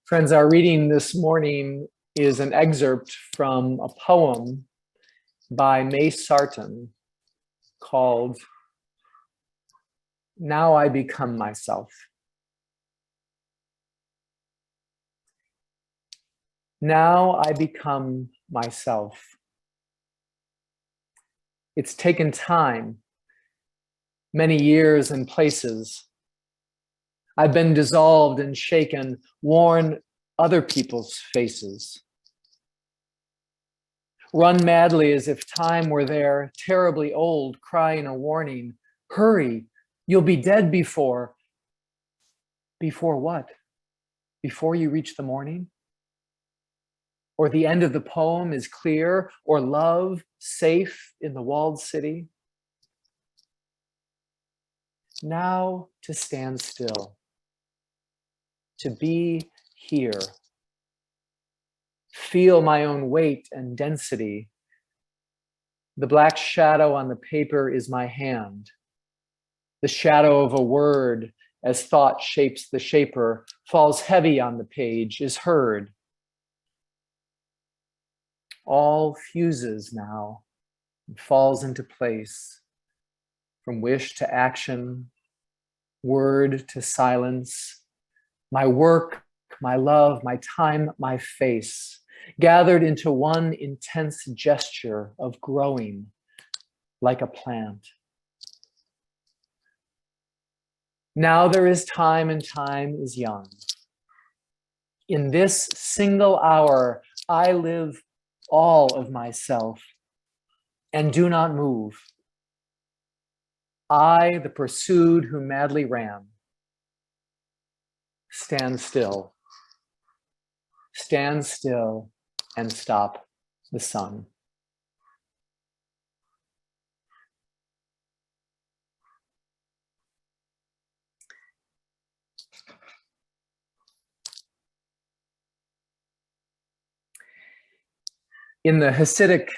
Friends, our reading this morning is an excerpt from a poem by May Sarton called "Now I Become Myself." Now I become myself. It's taken time, many years and places. I've been dissolved and shaken, worn other people's faces. Run madly as if time were there, terribly old, crying a warning. Hurry, you'll be dead before. Before what? Before you reach the morning? Or the end of the poem is clear, or love safe in the walled city? Now to stand still, to be here, feel my own weight and density. The black shadow on the paper is my hand. The shadow of a word, as thought shapes the shaper, falls heavy on the page, is heard. All fuses now and falls into place, from wish to action, word to silence. My work, my love, my time, my face, gathered into one intense gesture of growing like a plant. Now there is time and time is young. In this single hour, I live all of myself and do not move. I, the pursued who madly ran, stand still and stop the sun. In the Hasidic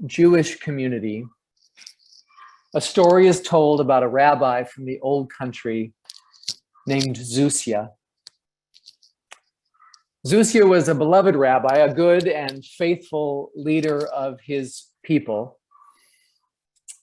Jewish community, a story is told about a rabbi from the old country named Zusia. Zusia was a beloved rabbi, a good and faithful leader of his people.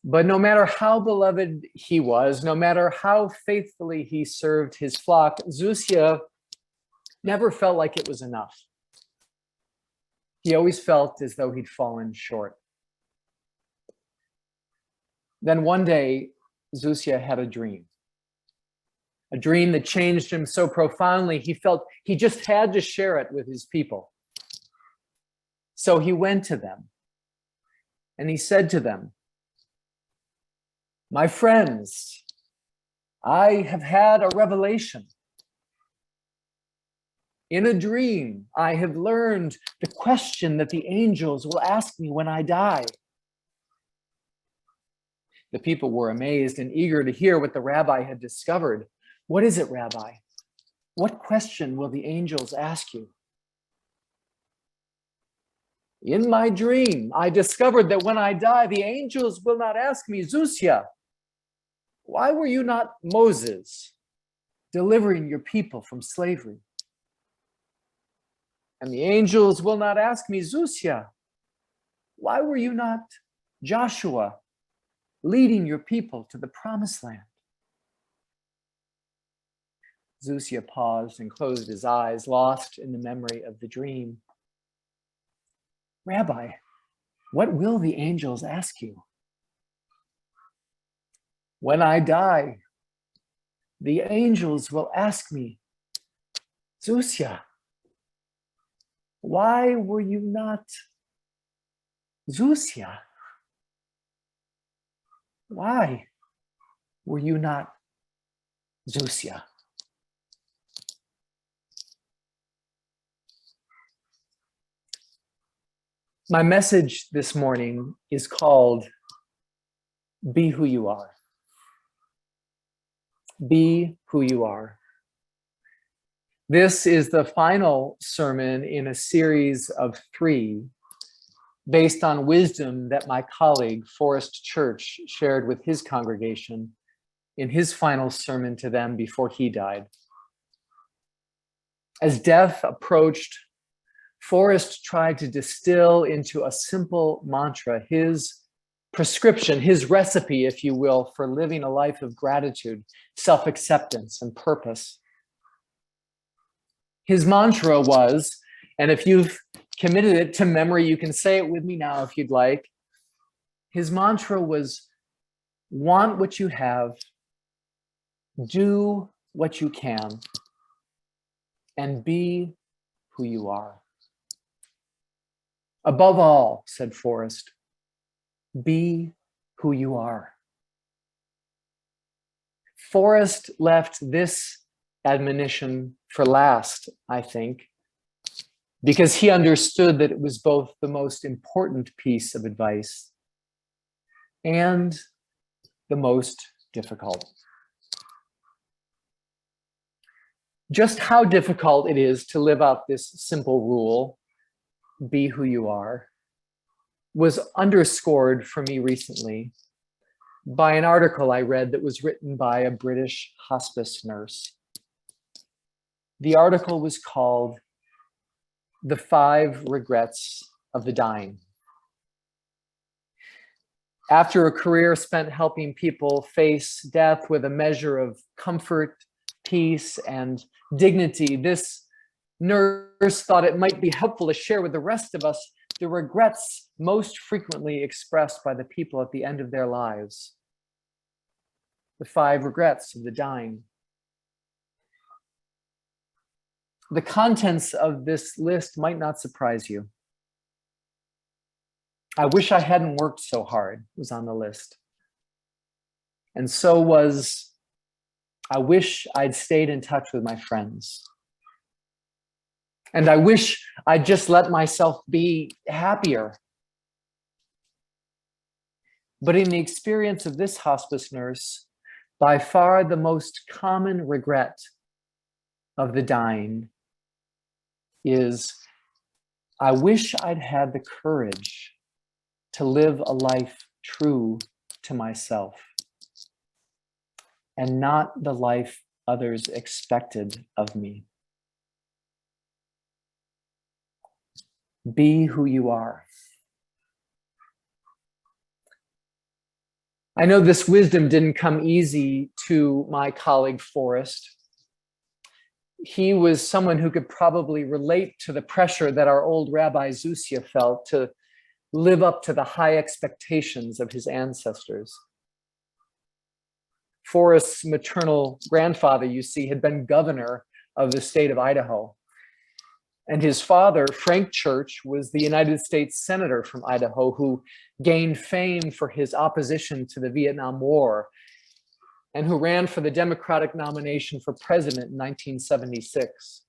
But no matter how beloved he was, no matter how faithfully he served his flock, Zusia never felt like it was enough. He always felt as though he'd fallen short. Then one day, Zusia had a dream that changed him so profoundly, he felt he just had to share it with his people. So he went to them and he said to them, "My friends, I have had a revelation. In a dream, I have learned the question that the angels will ask me when I die." The people were amazed and eager to hear what the rabbi had discovered. "What is it, Rabbi? What question will the angels ask you?" "In my dream, I discovered that when I die, the angels will not ask me, 'Zusia, why were you not Moses, delivering your people from slavery?' And the angels will not ask me, 'Zusia, why were you not Joshua, leading your people to the promised land?'" Zusia paused and closed his eyes, lost in the memory of the dream. "Rabbi, what will the angels ask you?" "When I die, the angels will ask me, 'Zusia, why were you not Zusia? Why were you not Zusia?'" My message this morning is called "Be Who You Are." Be who you are. This is the final sermon in a series of 3 based on wisdom that my colleague, Forrest Church, shared with his congregation in his final sermon to them before he died. As death approached, Forrest tried to distill into a simple mantra his prescription, his recipe, if you will, for living a life of gratitude, self-acceptance, and purpose. His mantra was, and if you've committed it to memory, you can say it with me now if you'd like. His mantra was, want what you have, do what you can, and be who you are. Above all, said Forrest, be who you are. Forrest left this admonition for last, I think, because he understood that it was both the most important piece of advice and the most difficult. Just how difficult it is to live out this simple rule, be who you are, was underscored for me recently by an article I read that was written by a British hospice nurse. The article was called "The 5 Regrets of the Dying." After a career spent helping people face death with a measure of comfort, peace, and dignity, this nurse thought it might be helpful to share with the rest of us the regrets most frequently expressed by the people at the end of their lives. The 5 regrets of the dying. The contents of this list might not surprise you. I wish I hadn't worked so hard, was on the list. And so was, I wish I'd stayed in touch with my friends. And I wish I'd just let myself be happier. But in the experience of this hospice nurse, by far the most common regret of the dying is, I wish I'd had the courage to live a life true to myself and not the life others expected of me. Be who you are. I know this wisdom didn't come easy to my colleague Forrest. He was someone who could probably relate to the pressure that our old Rabbi Zusia felt to live up to the high expectations of his ancestors. Forrest's maternal grandfather, you see, had been governor of the state of Idaho. And his father, Frank Church, was the United States Senator from Idaho who gained fame for his opposition to the Vietnam War and who ran for the Democratic nomination for president in 1976.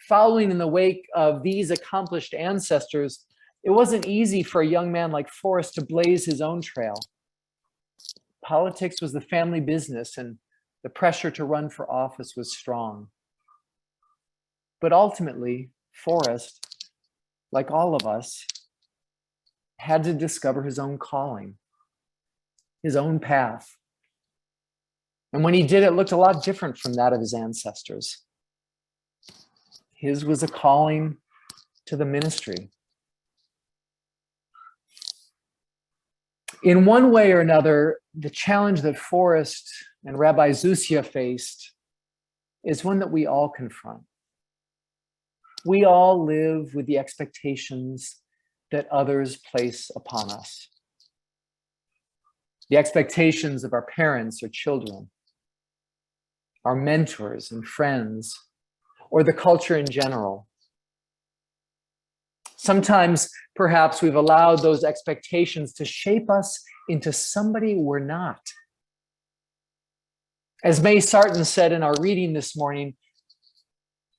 Following in the wake of these accomplished ancestors, it wasn't easy for a young man like Forrest to blaze his own trail. Politics was the family business, and the pressure to run for office was strong. But ultimately, Forrest, like all of us, had to discover his own calling, his own path. And when he did, it looked a lot different from that of his ancestors. His was a calling to the ministry. In one way or another, the challenge that Forrest and Rabbi Zusia faced is one that we all confront. We all live with the expectations that others place upon us. The expectations of our parents or children, our mentors and friends, or the culture in general. Sometimes, perhaps, we've allowed those expectations to shape us into somebody we're not. As May Sarton said in our reading this morning,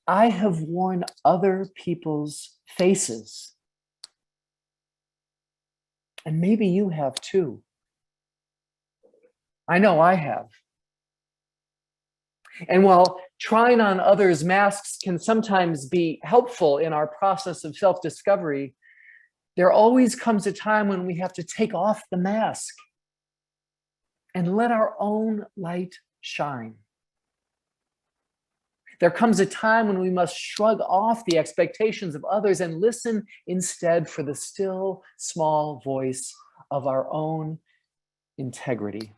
I have worn other people's faces. And maybe you have too. I know I have. And while trying on others' masks can sometimes be helpful in our process of self-discovery, there always comes a time when we have to take off the mask and let our own light shine. There comes a time when we must shrug off the expectations of others and listen instead for the still, small voice of our own integrity.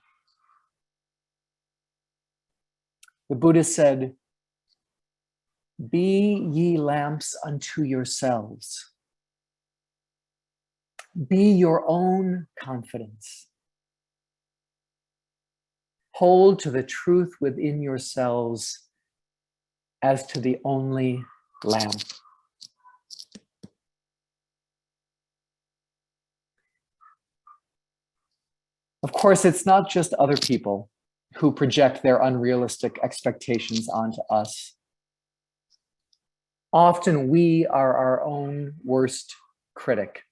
The Buddha said, "Be ye lamps unto yourselves. Be your own confidence. Hold to the truth within yourselves as to the only lamp." Of course, it's not just other people who project their unrealistic expectations onto us. Often we are our own worst critic,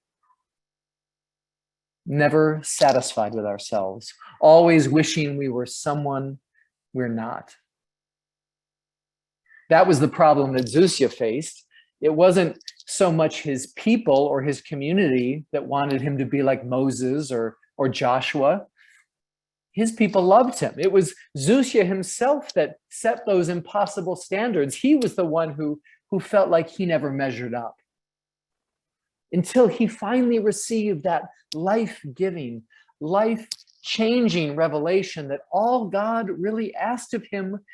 never satisfied with ourselves, always wishing we were someone we're not. That was the problem that Zusya faced. It wasn't so much his people or his community that wanted him to be like Moses or Joshua. His people loved him. It was Zusya himself that set those impossible standards. He was the one who felt like he never measured up, until he finally received that life-giving, life-changing revelation that all God really asked of him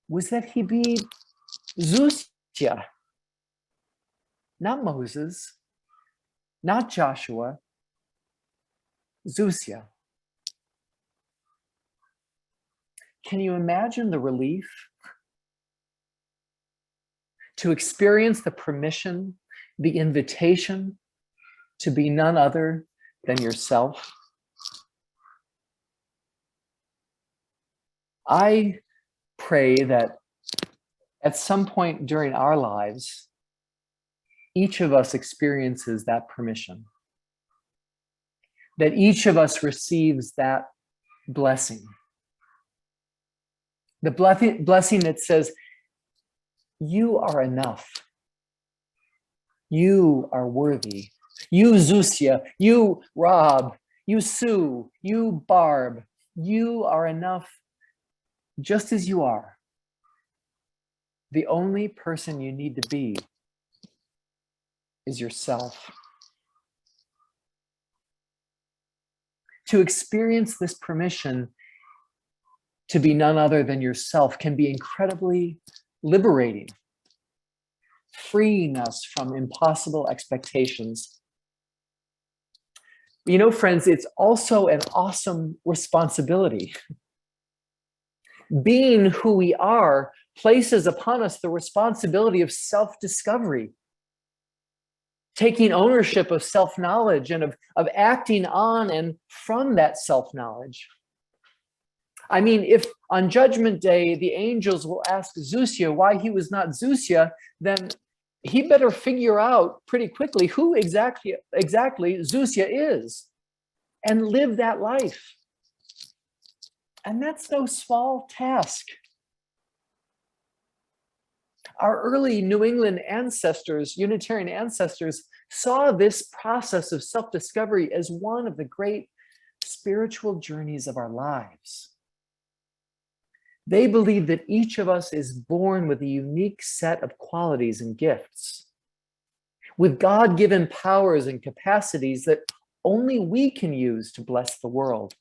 was that he be Zusya, not Moses, not Joshua, Zusya. Can you imagine the relief to experience the permission, the invitation to be none other than yourself? I pray that at some point during our lives, each of us experiences that permission, that each of us receives that blessing. The blessing that says, you are enough. You are worthy. You, Zusya, you, Rob, you, Sue, you, Barb, you are enough just as you are. The only person you need to be is yourself. To experience this permission to be none other than yourself can be incredibly liberating, freeing us from impossible expectations. You know, friends, it's also an awesome responsibility. Being who we are places upon us the responsibility of self-discovery, taking ownership of self-knowledge and of acting on and from that self-knowledge. I mean, if on Judgment Day, the angels will ask Zusya why he was not Zusya, then he better figure out pretty quickly who exactly Zusya is and live that life. And that's no small task. Our early New England ancestors, Unitarian ancestors, saw this process of self-discovery as one of the great spiritual journeys of our lives. They believe that each of us is born with a unique set of qualities and gifts, with God-given powers and capacities that only we can use to bless the world.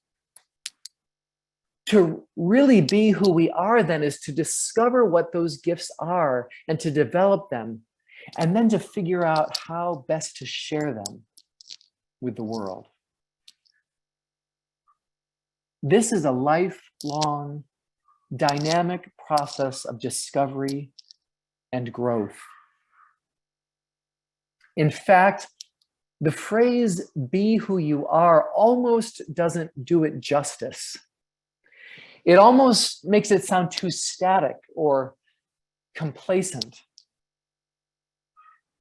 To really be who we are then is to discover what those gifts are and to develop them, and then to figure out how best to share them with the world. This is a lifelong, dynamic process of discovery and growth. In fact, the phrase "be who you are" almost doesn't do it justice. It almost makes it sound too static or complacent.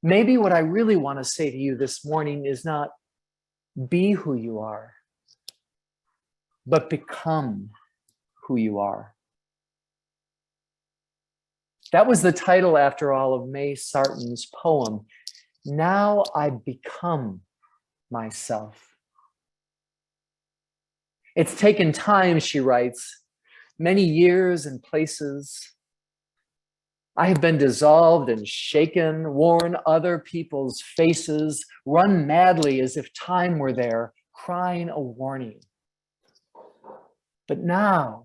Maybe what I really want to say to you this morning is not be who you are, but become who you are. That was the title, after all, of May Sarton's poem, "Now I Become Myself." It's taken time, she writes, many years and places, I have been dissolved and shaken, worn other people's faces, run madly as if time were there, crying a warning. But now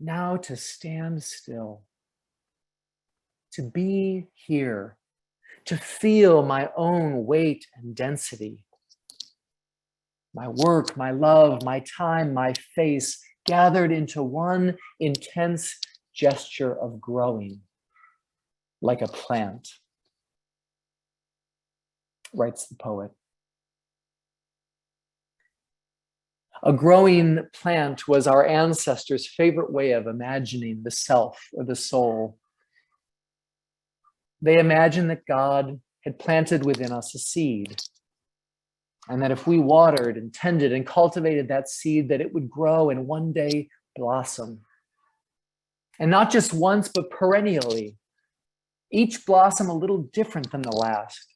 to stand still, to be here, to feel my own weight and density, my work, my love, my time, my face, gathered into one intense gesture of growing, like a plant, writes the poet. A growing plant was our ancestors' favorite way of imagining the self or the soul. They imagined that God had planted within us a seed, and that if we watered and tended and cultivated that seed, that it would grow and one day blossom. And not just once, but perennially, each blossom a little different than the last.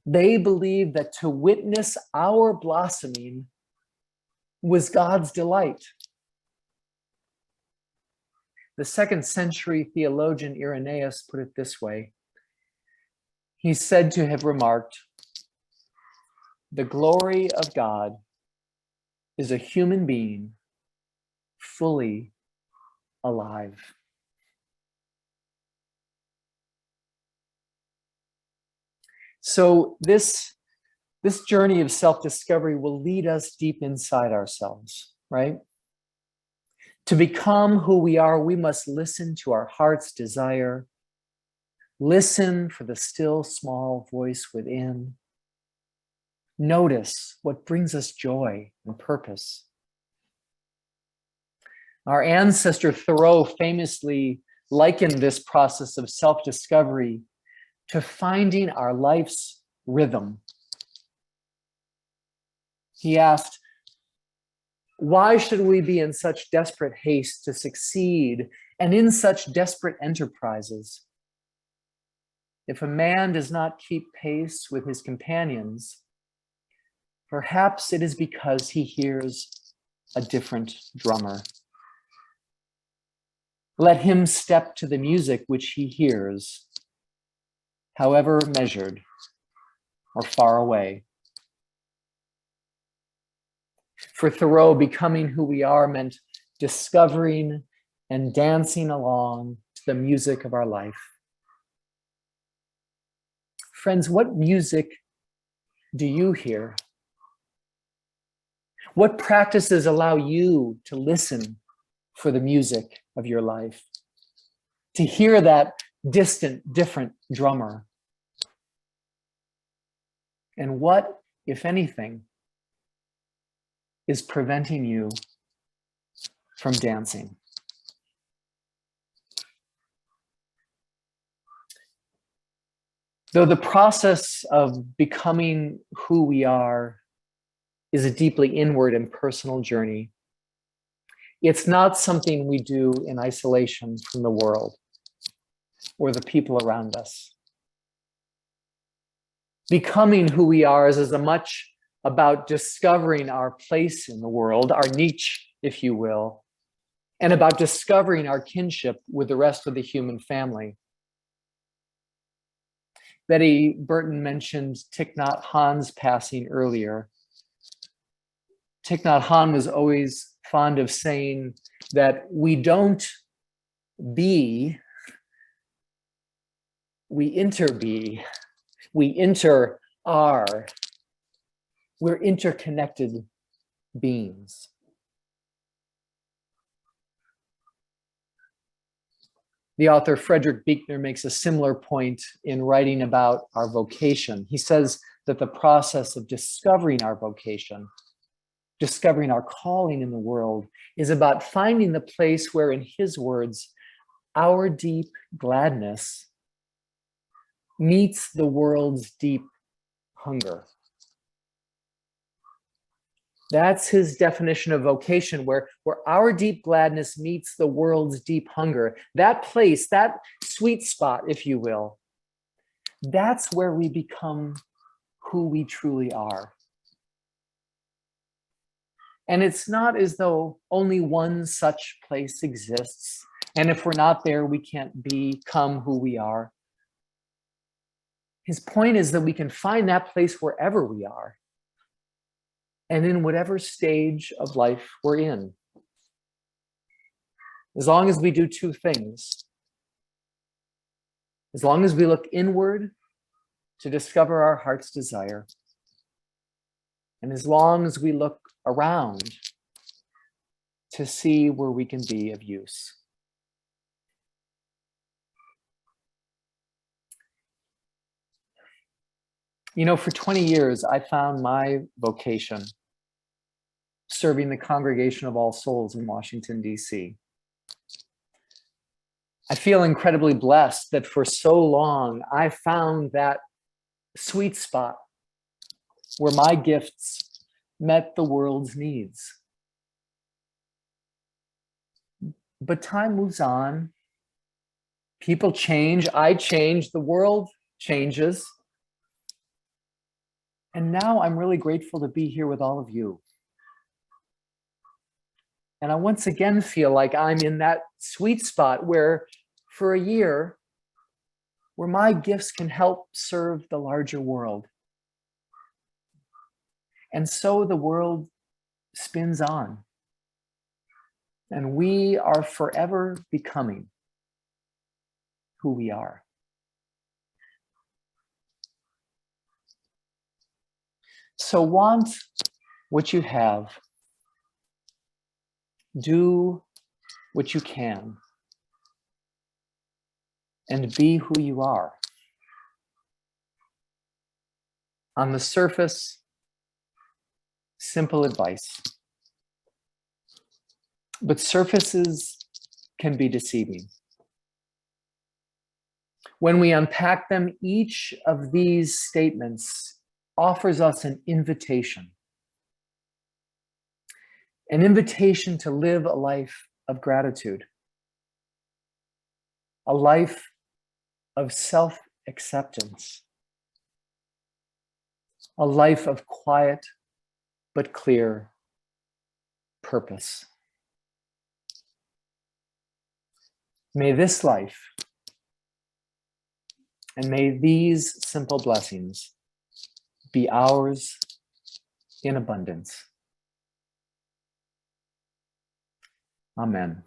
They believed that to witness our blossoming was God's delight. The 2nd century theologian Irenaeus put it this way. He's said to have remarked, "The glory of God is a human being fully alive." So this journey of self-discovery will lead us deep inside ourselves, right? To become who we are, we must listen to our heart's desire, listen for the still small voice within, notice what brings us joy and purpose. Our ancestor Thoreau famously likened this process of self-discovery to finding our life's rhythm. He asked, "Why should we be in such desperate haste to succeed and in such desperate enterprises? If a man does not keep pace with his companions, perhaps it is because he hears a different drummer. Let him step to the music which he hears, however measured or far away." For Thoreau, becoming who we are meant discovering and dancing along to the music of our life. Friends, what music do you hear? What practices allow you to listen for the music of your life? To hear that distant, different drummer? And what, if anything, is preventing you from dancing? Though the process of becoming who we are is a deeply inward and personal journey, it's not something we do in isolation from the world or the people around us. Becoming who we are is as much about discovering our place in the world, our niche, if you will, and about discovering our kinship with the rest of the human family. Betty Burton mentioned Thich Nhat Hanh's passing earlier. Thich Nhat Hanh was always fond of saying that we don't be, we interbe, we inter are. We're interconnected beings. The author Frederick Buechner makes a similar point in writing about our vocation. He says that the process of discovering our vocation, discovering our calling in the world, is about finding the place where, in his words, our deep gladness meets the world's deep hunger. That's his definition of vocation, where our deep gladness meets the world's deep hunger. That place, that sweet spot, if you will, that's where we become who we truly are. And it's not as though only one such place exists, And if we're not there, we can't become who we are. His point is that we can find that place wherever we are and in whatever stage of life we're in. As long as we do two things. As long as we look inward to discover our heart's desire, and as long as we look around to see where we can be of use. You know, for 20 years, I found my vocation serving the Congregation of All Souls in Washington, D.C. I feel incredibly blessed that for so long, I found that sweet spot where my gifts met the world's needs. But time moves on. People change. I change. The world changes. And now I'm really grateful to be here with all of you. And I once again feel like I'm in that sweet spot where for a year, where my gifts can help serve the larger world. And so the world spins on. And we are forever becoming who we are. So want what you have. Do what you can. And be who you are. On the surface, simple advice. But surfaces can be deceiving. When we unpack them, each of these statements offers us an invitation to live a life of gratitude, a life of self-acceptance, a life of quiet but clear purpose. May this life and may these simple blessings be ours in abundance. Amen.